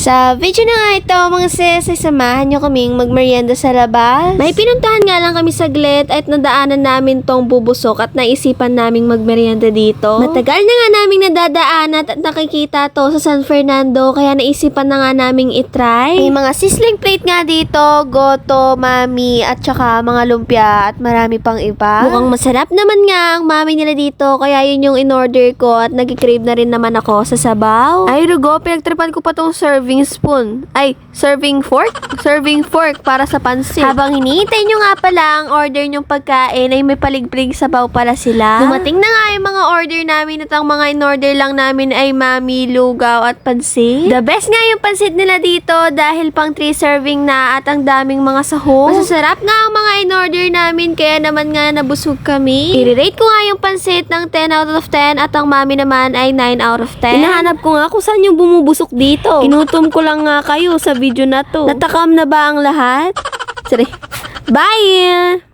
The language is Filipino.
Sa video na nga ito, mga sis, ay samahan nyo kaming magmerienda sa labas. May pinuntahan nga lang kami saglit at nadaanan namin tong bubusok at naisipan naming magmerienda dito. Matagal na nga naming nadadaanan at nakikita to sa San Fernando, kaya naisipan na nga naming itry. May mga sizzling plate nga dito, goto, mami, at saka mga lumpia at marami pang iba. Mukhang masarap naman nga ang mami nila dito, kaya yun yung in-order ko at nag-crave na rin naman ako sa sabaw. Ay, Rugo, pinagtripan ko pa tong serving spoon. Ay, serving fork? Serving fork para sa pansit. Habang hinihintay nyo nga pala ang order nyong pagkain, ay may paligplig sabaw pala sila. Dumating na nga yung mga order namin at ang mga in-order lang namin ay mami, lugaw at pansit. The best nga yung pansit nila dito dahil pang 3 serving na at ang daming mga sahog. Masasarap nga ang mga in-order namin kaya naman nga nabusog kami. I-rate ko nga yung pansit ng 10 out of 10 at ang mami naman ay 9 out of 10. Hinahanap ko nga kung saan yung bumubusok dito. Inutom ko lang nga kayo sa video na to. Natakam na ba ang lahat? Sorry. Bye!